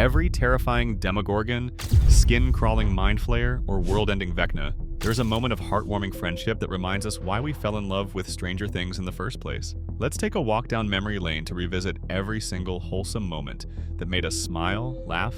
every terrifying Demogorgon, skin-crawling Mind Flayer, or world-ending Vecna, there's a moment of heartwarming friendship that reminds us why we fell in love with Stranger Things in the first place. Let's take a walk down memory lane to revisit every single wholesome moment that made us smile, laugh,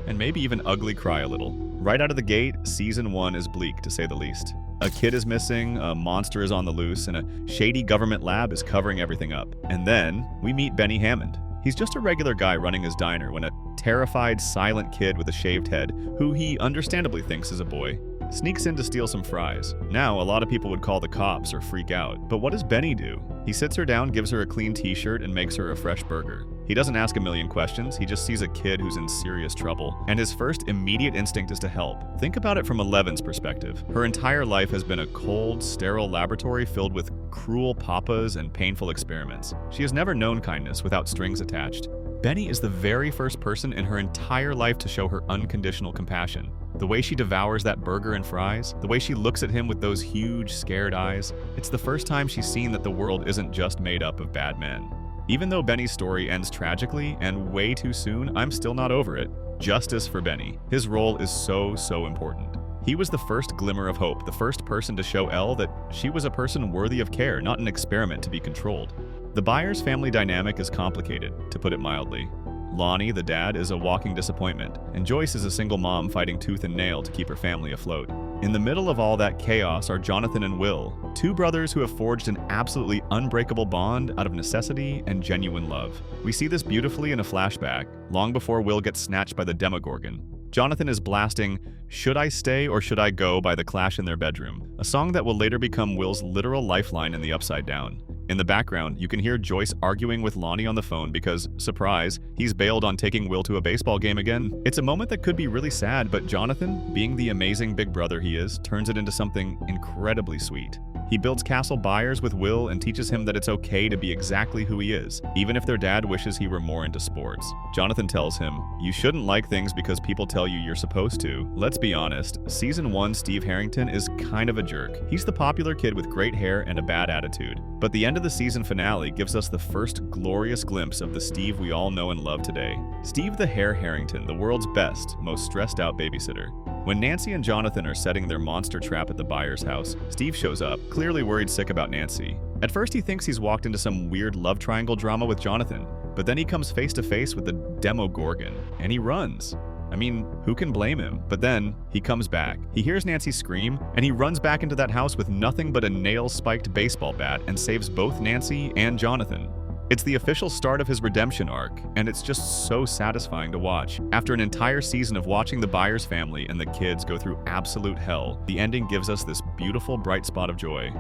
and maybe even ugly cry a little. Right out of the gate, Season 1 is bleak, to say the least. A kid is missing, a monster is on the loose, and a shady government lab is covering everything up. And then, we meet Benny Hammond. He's just a regular guy running his diner when a terrified, silent kid with a shaved head, who he understandably thinks is a boy, sneaks in to steal some fries. Now, a lot of people would call the cops or freak out, but what does Benny do? He sits her down, gives her a clean t-shirt, and makes her a fresh burger. He doesn't ask a million questions, he just sees a kid who's in serious trouble, and his first immediate instinct is to help. Think about it from Eleven's perspective. Her entire life has been a cold, sterile laboratory filled with cruel papas and painful experiments. She has never known kindness without strings attached. Benny is the very first person in her entire life to show her unconditional compassion. The way she devours that burger and fries, the way she looks at him with those huge, scared eyes, it's the first time she's seen that the world isn't just made up of bad men. Even though Benny's story ends tragically and way too soon, I'm still not over it. Justice for Benny. His role is so important. He was the first glimmer of hope, the first person to show Elle that she was a person worthy of care, not an experiment to be controlled. The Byers family dynamic is complicated, to put it mildly. Lonnie, the dad, is a walking disappointment, and Joyce is a single mom fighting tooth and nail to keep her family afloat. In the middle of all that chaos are Jonathan and Will, two brothers who have forged an absolutely unbreakable bond out of necessity and genuine love. We see this beautifully in a flashback, long before Will gets snatched by the Demogorgon. Jonathan is blasting "Should I Stay or Should I Go" by The Clash in their bedroom, a song that will later become Will's literal lifeline in the Upside Down. In the background, you can hear Joyce arguing with Lonnie on the phone because, surprise, he's bailed on taking Will to a baseball game again. It's a moment that could be really sad, but Jonathan, being the amazing big brother he is, turns it into something incredibly sweet. He builds Castle Byers with Will and teaches him that it's okay to be exactly who he is, even if their dad wishes he were more into sports. Jonathan tells him, "You shouldn't like things because people tell you you're supposed to." Let's be honest, Season 1 Steve Harrington is kind of a jerk. He's the popular kid with great hair and a bad attitude. But the end of the season finale gives us the first glorious glimpse of the Steve we all know and love today. Steve the Hair Harrington, the world's best, most stressed out babysitter. When Nancy and Jonathan are setting their monster trap at the Byers' house, Steve shows up, clearly worried sick about Nancy. At first he thinks he's walked into some weird love triangle drama with Jonathan, but then he comes face to face with the Demogorgon, and he runs. I mean, who can blame him? But then, he comes back. He hears Nancy scream, and he runs back into that house with nothing but a nail-spiked baseball bat and saves both Nancy and Jonathan. It's the official start of his redemption arc, and it's just so satisfying to watch. After an entire season of watching the Byers family and the kids go through absolute hell, the ending gives us this beautiful bright spot of joy.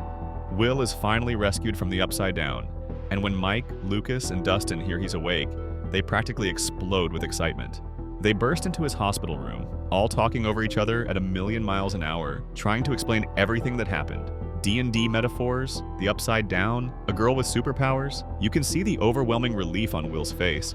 Will is finally rescued from the Upside Down, and when Mike, Lucas, and Dustin hear he's awake, they practically explode with excitement. They burst into his hospital room, all talking over each other at 1,000,000 miles an hour, trying to explain everything that happened. D&D metaphors, the Upside Down, a girl with superpowers. You can see the overwhelming relief on Will's face.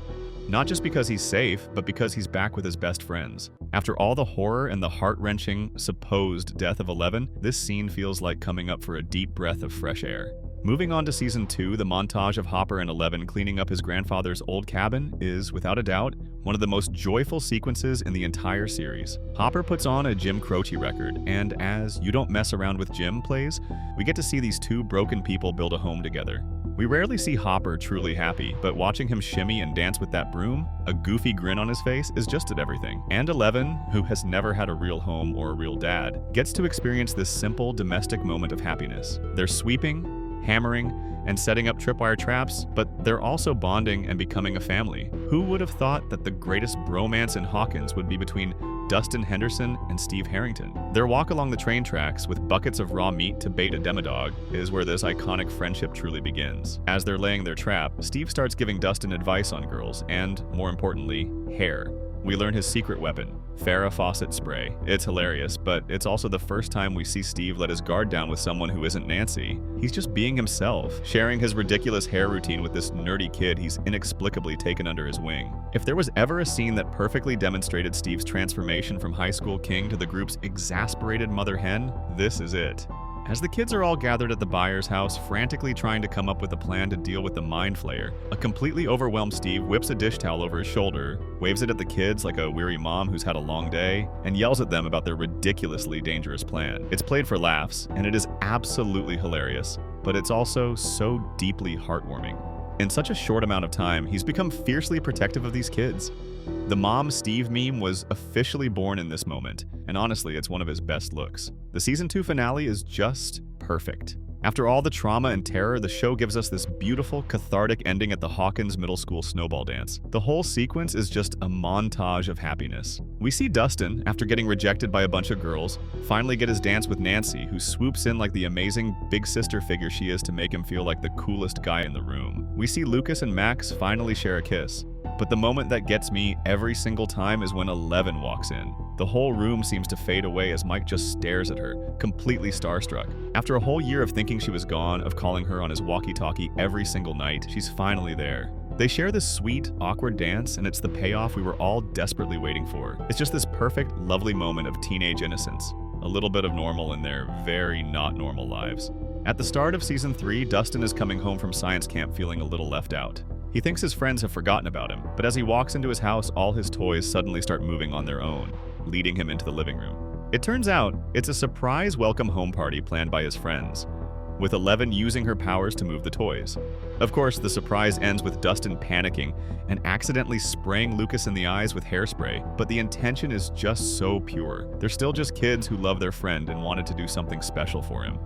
Not just because he's safe, but because he's back with his best friends. After all the horror and the heart-wrenching, supposed death of Eleven, this scene feels like coming up for a deep breath of fresh air. Moving on to Season 2, the montage of Hopper and Eleven cleaning up his grandfather's old cabin is, without a doubt, one of the most joyful sequences in the entire series. Hopper puts on a Jim Croce record, and as You Don't Mess Around with Jim plays, we get to see these two broken people build a home together. We rarely see Hopper truly happy, but watching him shimmy and dance with that broom, a goofy grin on his face, is just at everything. And Eleven, who has never had a real home or a real dad, gets to experience this simple domestic moment of happiness. They're sweeping, hammering, and setting up tripwire traps, but they're also bonding and becoming a family. Who would have thought that the greatest bromance in Hawkins would be between Dustin Henderson and Steve Harrington? Their walk along the train tracks with buckets of raw meat to bait a demodog is where this iconic friendship truly begins. As they're laying their trap, Steve starts giving Dustin advice on girls and, more importantly, hair. We learn his secret weapon, Farrah Fawcett spray. It's hilarious, but it's also the first time we see Steve let his guard down with someone who isn't Nancy. He's just being himself, sharing his ridiculous hair routine with this nerdy kid he's inexplicably taken under his wing. If there was ever a scene that perfectly demonstrated Steve's transformation from high school king to the group's exasperated mother hen, this is it. As the kids are all gathered at the buyer's house, frantically trying to come up with a plan to deal with the Mind Flayer, a completely overwhelmed Steve whips a dish towel over his shoulder, waves it at the kids like a weary mom who's had a long day, and yells at them about their ridiculously dangerous plan. It's played for laughs, and it is absolutely hilarious, but it's also so deeply heartwarming. In such a short amount of time, he's become fiercely protective of these kids. The Mom Steve meme was officially born in this moment, and honestly, it's one of his best looks. The Season 2 finale is just perfect. After all the trauma and terror, the show gives us this beautiful, cathartic ending at the Hawkins Middle School snowball dance. The whole sequence is just a montage of happiness. We see Dustin, after getting rejected by a bunch of girls, finally get his dance with Nancy, who swoops in like the amazing big sister figure she is to make him feel like the coolest guy in the room. We see Lucas and Max finally share a kiss. But the moment that gets me every single time is when 11 walks in. The whole room seems to fade away as Mike just stares at her, completely starstruck. After a whole year of thinking she was gone, of calling her on his walkie-talkie every single night, she's finally there. They share this sweet, awkward dance, and it's the payoff we were all desperately waiting for. It's just this perfect, lovely moment of teenage innocence. A little bit of normal in their very not normal lives. At the start of Season 3, Dustin is coming home from science camp feeling a little left out. He thinks his friends have forgotten about him, but as he walks into his house, all his toys suddenly start moving on their own, leading him into the living room. It turns out, it's a surprise welcome home party planned by his friends, with 11 using her powers to move the toys. Of course, the surprise ends with Dustin panicking and accidentally spraying Lucas in the eyes with hairspray, but the intention is just so pure. They're still just kids who love their friend and wanted to do something special for him.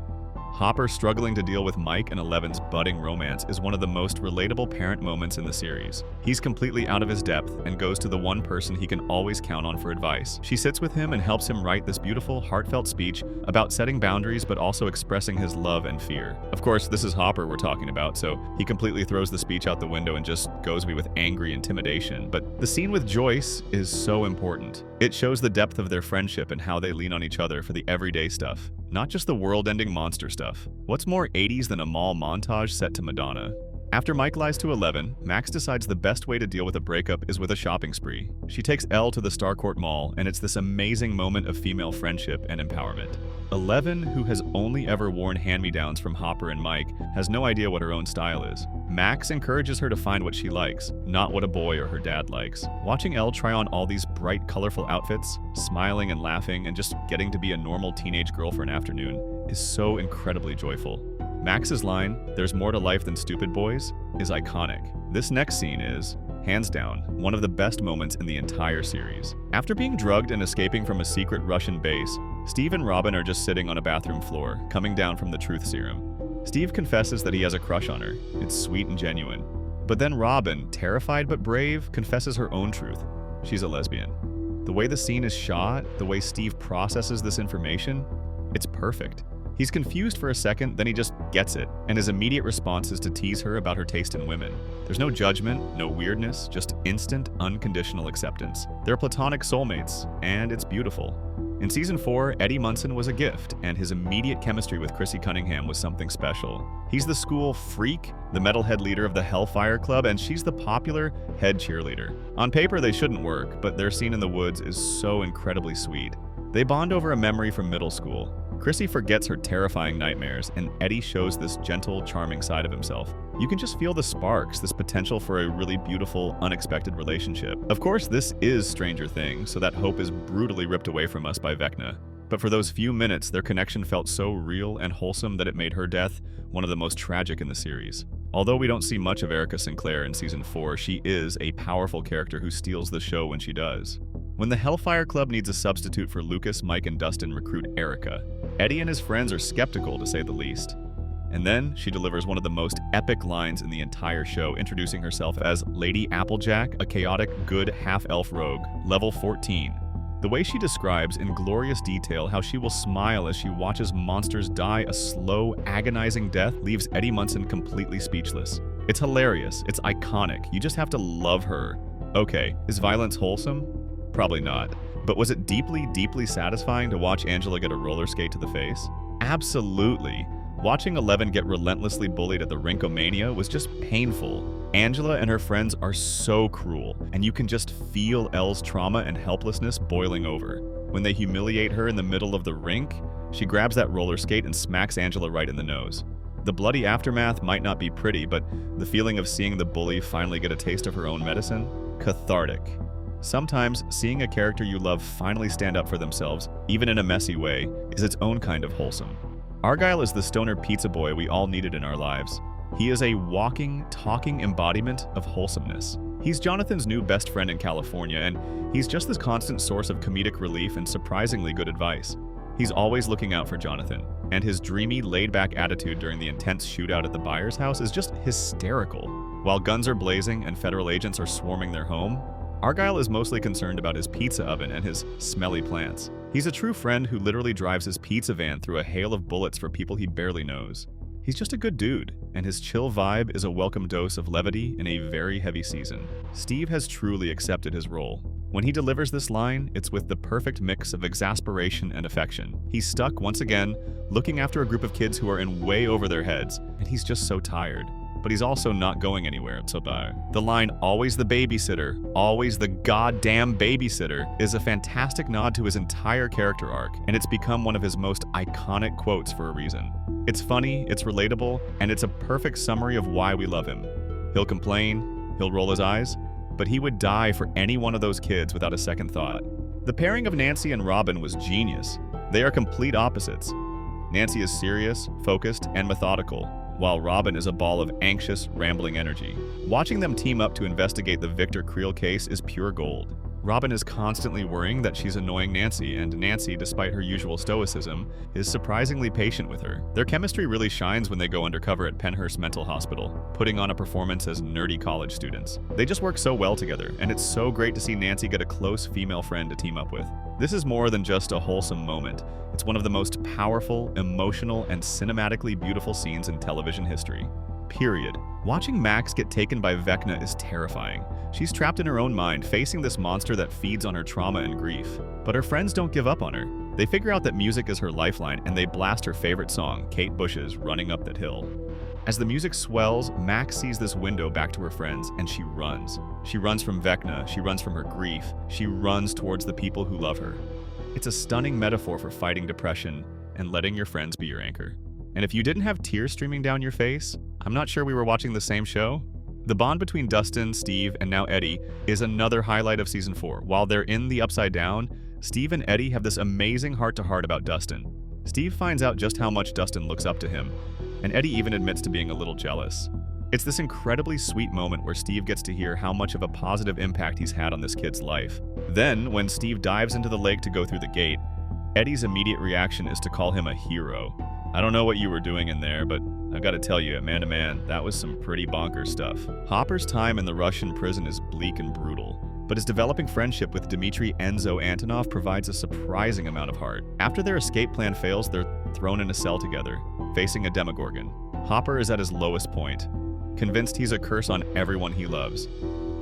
Hopper struggling to deal with Mike and Eleven's budding romance is one of the most relatable parent moments in the series. He's completely out of his depth and goes to the one person he can always count on for advice. She sits with him and helps him write this beautiful, heartfelt speech about setting boundaries but also expressing his love and fear. Of course, this is Hopper we're talking about, so he completely throws the speech out the window and just goes me with angry intimidation. But the scene with Joyce is so important. It shows the depth of their friendship and how they lean on each other for the everyday stuff, not just the world-ending monster stuff. What's more 80s than a mall montage set to Madonna? After Mike lies to 11, Max decides the best way to deal with a breakup is with a shopping spree. She takes Elle to the Starcourt Mall, and it's this amazing moment of female friendship and empowerment. 11, who has only ever worn hand-me-downs from Hopper and Mike, has no idea what her own style is. Max encourages her to find what she likes, not what a boy or her dad likes. Watching Elle try on all these bright, colorful outfits, smiling and laughing, and just getting to be a normal teenage girl for an afternoon is so incredibly joyful. Max's line, "There's more to life than stupid boys," is iconic. This next scene is, hands down, one of the best moments in the entire series. After being drugged and escaping from a secret Russian base, Steve and Robin are just sitting on a bathroom floor, coming down from the truth serum. Steve confesses that he has a crush on her. It's sweet and genuine. But then Robin, terrified but brave, confesses her own truth. She's a lesbian. The way the scene is shot, the way Steve processes this information, it's perfect. He's confused for a second, then he just gets it, and his immediate response is to tease her about her taste in women. There's no judgment, no weirdness, just instant, unconditional acceptance. They're platonic soulmates, and it's beautiful. In Season 4, Eddie Munson was a gift, and his immediate chemistry with Chrissy Cunningham was something special. He's the school freak, the metalhead leader of the Hellfire Club, and she's the popular head cheerleader. On paper, they shouldn't work, but their scene in the woods is so incredibly sweet. They bond over a memory from middle school. Chrissy forgets her terrifying nightmares, and Eddie shows this gentle, charming side of himself. You can just feel the sparks, this potential for a really beautiful, unexpected relationship. Of course, this is Stranger Things, so that hope is brutally ripped away from us by Vecna. But for those few minutes, their connection felt so real and wholesome that it made her death one of the most tragic in the series. Although we don't see much of Erica Sinclair in Season 4, she is a powerful character who steals the show when she does. When the Hellfire Club needs a substitute for Lucas, Mike, and Dustin recruit Erica. Eddie and his friends are skeptical, to say the least. And then she delivers one of the most epic lines in the entire show, introducing herself as Lady Applejack, a chaotic, good half-elf rogue, level 14. The way she describes in glorious detail how she will smile as she watches monsters die a slow, agonizing death leaves Eddie Munson completely speechless. It's hilarious, it's iconic, you just have to love her. Okay, is violence wholesome? Probably not. But was it deeply, deeply satisfying to watch Angela get a roller skate to the face? Absolutely. Watching 11 get relentlessly bullied at the Rinkomania was just painful. Angela and her friends are so cruel, and you can just feel Elle's trauma and helplessness boiling over. When they humiliate her in the middle of the rink, She grabs that roller skate and smacks Angela right in the nose. The bloody aftermath might not be pretty, but the feeling of seeing the bully finally get a taste of her own medicine? Cathartic. Sometimes, seeing a character you love finally stand up for themselves, even in a messy way, is its own kind of wholesome. Argyle is the stoner pizza boy we all needed in our lives. He is a walking, talking embodiment of wholesomeness. He's Jonathan's new best friend in California, and he's just this constant source of comedic relief and surprisingly good advice. He's always looking out for Jonathan, and his dreamy, laid-back attitude during the intense shootout at the buyer's house is just hysterical. While guns are blazing and federal agents are swarming their home, Argyle is mostly concerned about his pizza oven and his smelly plants. He's a true friend who literally drives his pizza van through a hail of bullets for people he barely knows. He's just a good dude, and his chill vibe is a welcome dose of levity in a very heavy season. Steve has truly accepted his role. When he delivers this line, it's with the perfect mix of exasperation and affection. He's stuck, once again, looking after a group of kids who are in way over their heads, and he's just so tired. But he's also not going anywhere, so bye. The line, "always the babysitter, always the goddamn babysitter," is a fantastic nod to his entire character arc, and it's become one of his most iconic quotes for a reason. It's funny, it's relatable, and it's a perfect summary of why we love him. He'll complain, he'll roll his eyes, but he would die for any one of those kids without a second thought. The pairing of Nancy and Robin was genius. They are complete opposites. Nancy is serious, focused, and methodical, while Robin is a ball of anxious, rambling energy. Watching them team up to investigate the Victor Creel case is pure gold. Robin is constantly worrying that she's annoying Nancy, and Nancy, despite her usual stoicism, is surprisingly patient with her. Their chemistry really shines when they go undercover at Penhurst Mental Hospital, putting on a performance as nerdy college students. They just work so well together, and it's so great to see Nancy get a close female friend to team up with. This is more than just a wholesome moment. It's one of the most powerful, emotional, and cinematically beautiful scenes in television history. Period. Watching Max get taken by Vecna is terrifying. She's trapped in her own mind, facing this monster that feeds on her trauma and grief. But her friends don't give up on her. They figure out that music is her lifeline, and they blast her favorite song, Kate Bush's "Running Up That Hill." As the music swells, Max sees this window back to her friends, and she runs. She runs from Vecna, she runs from her grief, she runs towards the people who love her. It's a stunning metaphor for fighting depression and letting your friends be your anchor. And if you didn't have tears streaming down your face, I'm not sure we were watching the same show. The bond between Dustin, Steve, and now Eddie is another highlight of Season 4. While they're in the Upside Down, Steve and Eddie have this amazing heart-to-heart about Dustin. Steve finds out just how much Dustin looks up to him, and Eddie even admits to being a little jealous. It's this incredibly sweet moment where Steve gets to hear how much of a positive impact he's had on this kid's life. Then, when Steve dives into the lake to go through the gate, Eddie's immediate reaction is to call him a hero. I don't know what you were doing in there, but I've got to tell you, man to man, that was some pretty bonkers stuff. Hopper's time in the Russian prison is bleak and brutal, but his developing friendship with Dmitry Enzo Antonov provides a surprising amount of heart. After their escape plan fails, they're thrown in a cell together, facing a Demogorgon. Hopper is at his lowest point, convinced he's a curse on everyone he loves.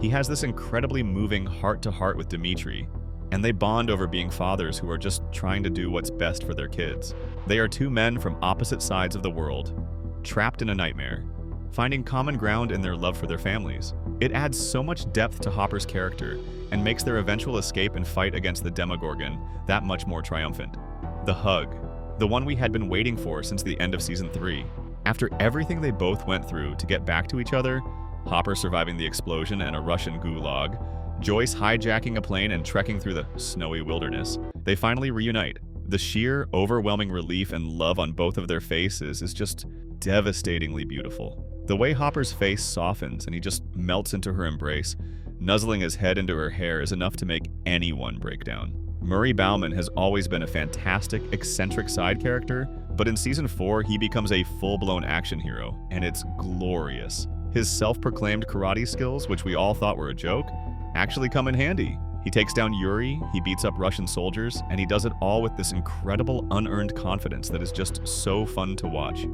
He has this incredibly moving heart-to-heart with Dmitry, and they bond over being fathers who are just trying to do what's best for their kids. They are two men from opposite sides of the world, trapped in a nightmare, finding common ground in their love for their families. It adds so much depth to Hopper's character and makes their eventual escape and fight against the Demogorgon that much more triumphant. The hug, the one we had been waiting for since the end of Season 3. After everything they both went through to get back to each other, Hopper surviving the explosion and a Russian gulag, Joyce hijacking a plane and trekking through the snowy wilderness, they finally reunite. The sheer, overwhelming relief and love on both of their faces is just devastatingly beautiful. The way Hopper's face softens and he just melts into her embrace, nuzzling his head into her hair, is enough to make anyone break down. Murray Bauman has always been a fantastic, eccentric side character, but in Season 4 he becomes a full-blown action hero, and it's glorious. His self-proclaimed karate skills, which we all thought were a joke, actually come in handy. He takes down Yuri, he beats up Russian soldiers, and he does it all with this incredible unearned confidence that is just so fun to watch.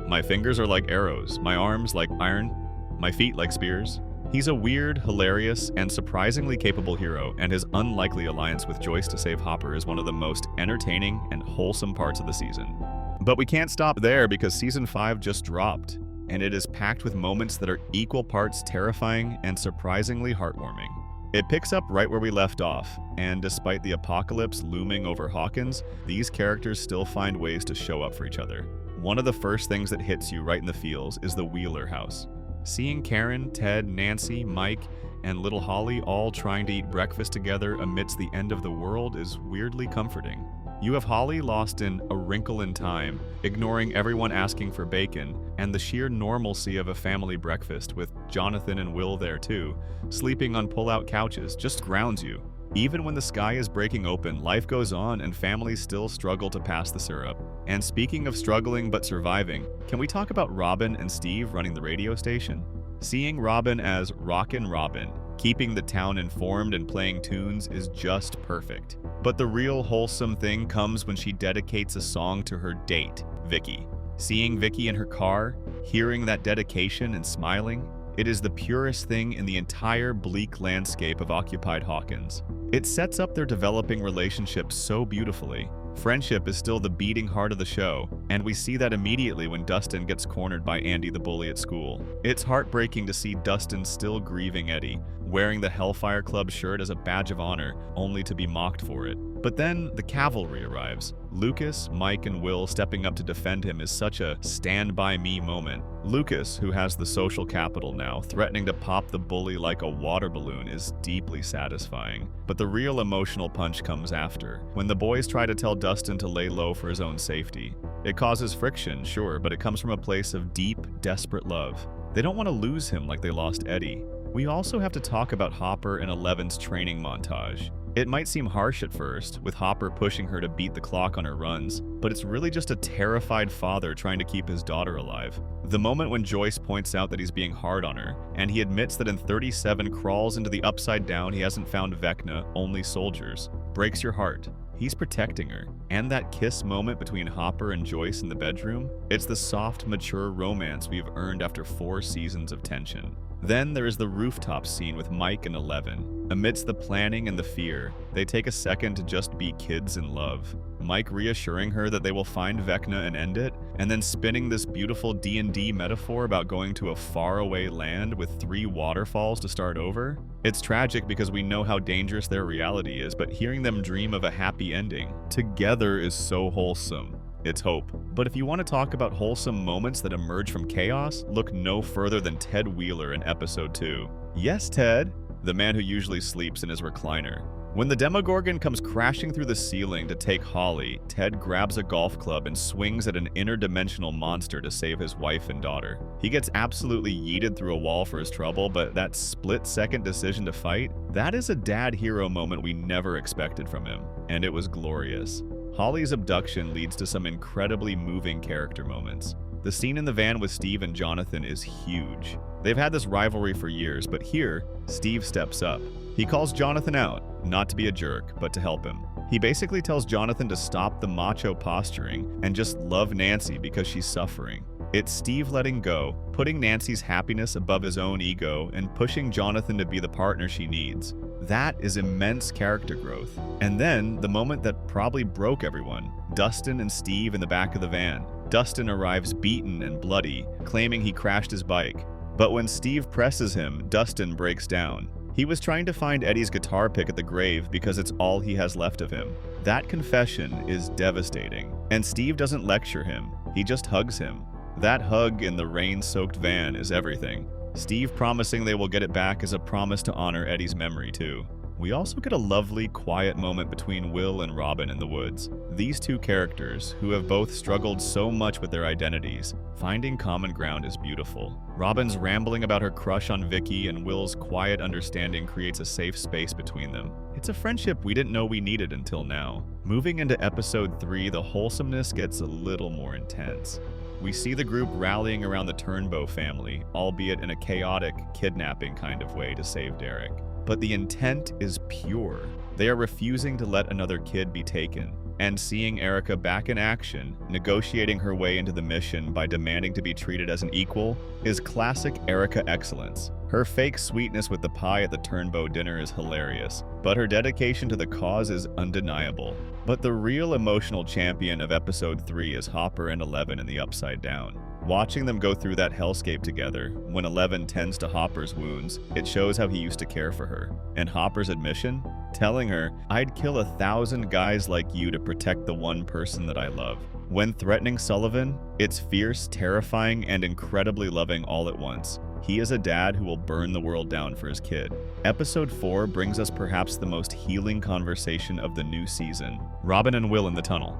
My fingers are like arrows, my arms like iron, my feet like spears. He's a weird, hilarious, and surprisingly capable hero, and his unlikely alliance with Joyce to save Hopper is one of the most entertaining and wholesome parts of the season. But we can't stop there because Season 5 just dropped, and it is packed with moments that are equal parts terrifying and surprisingly heartwarming. It picks up right where we left off, and despite the apocalypse looming over Hawkins, these characters still find ways to show up for each other. One of the first things that hits you right in the feels is the Wheeler house. Seeing Karen, Ted, Nancy, Mike, and little Holly all trying to eat breakfast together amidst the end of the world is weirdly comforting. You have Holly lost in A Wrinkle in Time, ignoring everyone asking for bacon, and the sheer normalcy of a family breakfast with Jonathan and Will there too, sleeping on pull-out couches, just grounds you. Even when the sky is breaking open, life goes on and families still struggle to pass the syrup. And speaking of struggling but surviving, can we talk about Robin and Steve running the radio station? Seeing Robin as Rockin' Robin, keeping the town informed and playing tunes is just perfect. But the real wholesome thing comes when she dedicates a song to her date, Vicky. Seeing Vicky in her car, hearing that dedication and smiling, it is the purest thing in the entire bleak landscape of occupied Hawkins. It sets up their developing relationship so beautifully. Friendship is still the beating heart of the show, and we see that immediately when Dustin gets cornered by Andy the bully at school. It's heartbreaking to see Dustin still grieving Eddie, wearing the Hellfire Club shirt as a badge of honor, only to be mocked for it. But then the cavalry arrives. Lucas, Mike, and Will stepping up to defend him is such a stand-by-me moment. Lucas, who has the social capital now, threatening to pop the bully like a water balloon is deeply satisfying. But the real emotional punch comes after, when the boys try to tell Dustin to lay low for his own safety. It causes friction, sure, but it comes from a place of deep, desperate love. They don't want to lose him like they lost Eddie. We also have to talk about Hopper and Eleven's training montage. It might seem harsh at first, with Hopper pushing her to beat the clock on her runs, but it's really just a terrified father trying to keep his daughter alive. The moment when Joyce points out that he's being hard on her, and he admits that in 37 crawls into the Upside Down he hasn't found Vecna, only soldiers, breaks your heart. He's protecting her. And that kiss moment between Hopper and Joyce in the bedroom, it's the soft, mature romance we've earned after 4 seasons of tension. Then there is the rooftop scene with Mike and Eleven. Amidst the planning and the fear, they take a second to just be kids in love. Mike reassuring her that they will find Vecna and end it, and then spinning this beautiful D&D metaphor about going to a faraway land with 3 waterfalls to start over. It's tragic because we know how dangerous their reality is, but hearing them dream of a happy ending together is so wholesome. It's hope. But if you want to talk about wholesome moments that emerge from chaos, look no further than Ted Wheeler in episode 2. Yes, Ted, the man who usually sleeps in his recliner. When the Demogorgon comes crashing through the ceiling to take Holly, Ted grabs a golf club and swings at an interdimensional monster to save his wife and daughter. He gets absolutely yeeted through a wall for his trouble, but that split-second decision to fight, that is a dad hero moment we never expected from him, and it was glorious. Holly's abduction leads to some incredibly moving character moments. The scene in the van with Steve and Jonathan is huge. They've had this rivalry for years, but here, Steve steps up. He calls Jonathan out, not to be a jerk, but to help him. He basically tells Jonathan to stop the macho posturing and just love Nancy because she's suffering. It's Steve letting go, putting Nancy's happiness above his own ego, and pushing Jonathan to be the partner she needs. That is immense character growth. And then, the moment that probably broke everyone, Dustin and Steve in the back of the van. Dustin arrives beaten and bloody, claiming he crashed his bike. But when Steve presses him, Dustin breaks down. He was trying to find Eddie's guitar pick at the grave because it's all he has left of him. That confession is devastating. And Steve doesn't lecture him, he just hugs him. That hug in the rain-soaked van is everything. Steve promising they will get it back is a promise to honor Eddie's memory too. We also get a lovely, quiet moment between Will and Robin in the woods. These two characters, who have both struggled so much with their identities, finding common ground is beautiful. Robin's rambling about her crush on Vicky and Will's quiet understanding creates a safe space between them. It's a friendship we didn't know we needed until now. Moving into episode 3, the wholesomeness gets a little more intense. We see the group rallying around the Turnbow family, albeit in a chaotic, kidnapping kind of way to save Derek. But the intent is pure. They are refusing to let another kid be taken. And seeing Erica back in action, negotiating her way into the mission by demanding to be treated as an equal, is classic Erica excellence. Her fake sweetness with the pie at the Turnbow dinner is hilarious, but her dedication to the cause is undeniable. But the real emotional champion of episode 3 is Hopper and Eleven in the Upside Down. Watching them go through that hellscape together, when Eleven tends to Hopper's wounds, it shows how he used to care for her. And Hopper's admission? Telling her, "I'd kill 1,000 guys like you to protect the one person that I love." When threatening Sullivan, it's fierce, terrifying, and incredibly loving all at once. He is a dad who will burn the world down for his kid. Episode 4 brings us perhaps the most healing conversation of the new season. Robin and Will in the tunnel.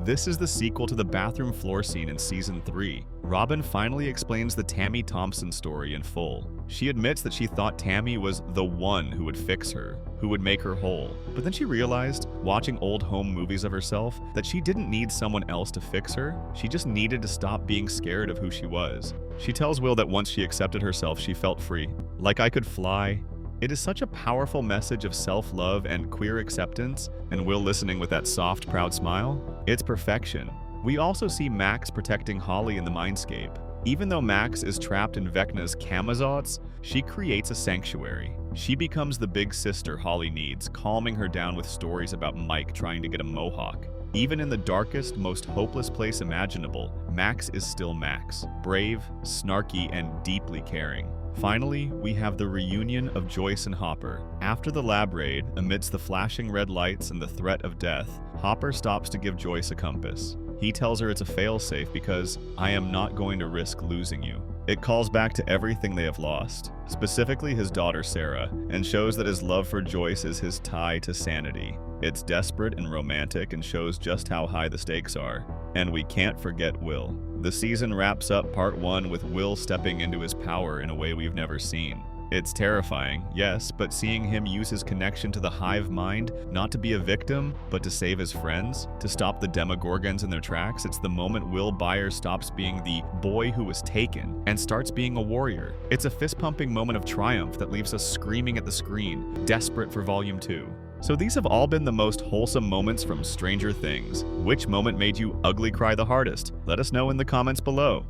This is the sequel to the bathroom floor scene in Season 3. Robin finally explains the Tammy Thompson story in full. She admits that she thought Tammy was the one who would fix her, who would make her whole. But then she realized, watching old home movies of herself, that she didn't need someone else to fix her. She just needed to stop being scared of who she was. She tells Will that once she accepted herself, she felt free. Like I could fly. It is such a powerful message of self-love and queer acceptance, and Will listening with that soft, proud smile. It's perfection. We also see Max protecting Holly in the mindscape. Even though Max is trapped in Vecna's Camazotz, she creates a sanctuary. She becomes the big sister Holly needs, calming her down with stories about Mike trying to get a mohawk. Even in the darkest, most hopeless place imaginable, Max is still Max. Brave, snarky, and deeply caring. Finally, we have the reunion of Joyce and Hopper. After the lab raid, amidst the flashing red lights and the threat of death, Hopper stops to give Joyce a compass. He tells her it's a failsafe because, "I am not going to risk losing you." It calls back to everything they have lost, specifically his daughter Sarah, and shows that his love for Joyce is his tie to sanity. It's desperate and romantic and shows just how high the stakes are. And we can't forget Will. The season wraps up part 1 with Will stepping into his power in a way we've never seen. It's terrifying, yes, but seeing him use his connection to the hive mind, not to be a victim, but to save his friends, to stop the Demogorgons in their tracks, it's the moment Will Byers stops being the boy who was taken and starts being a warrior. It's a fist-pumping moment of triumph that leaves us screaming at the screen, desperate for Volume 2. So these have all been the most wholesome moments from Stranger Things. Which moment made you ugly cry the hardest? Let us know in the comments below.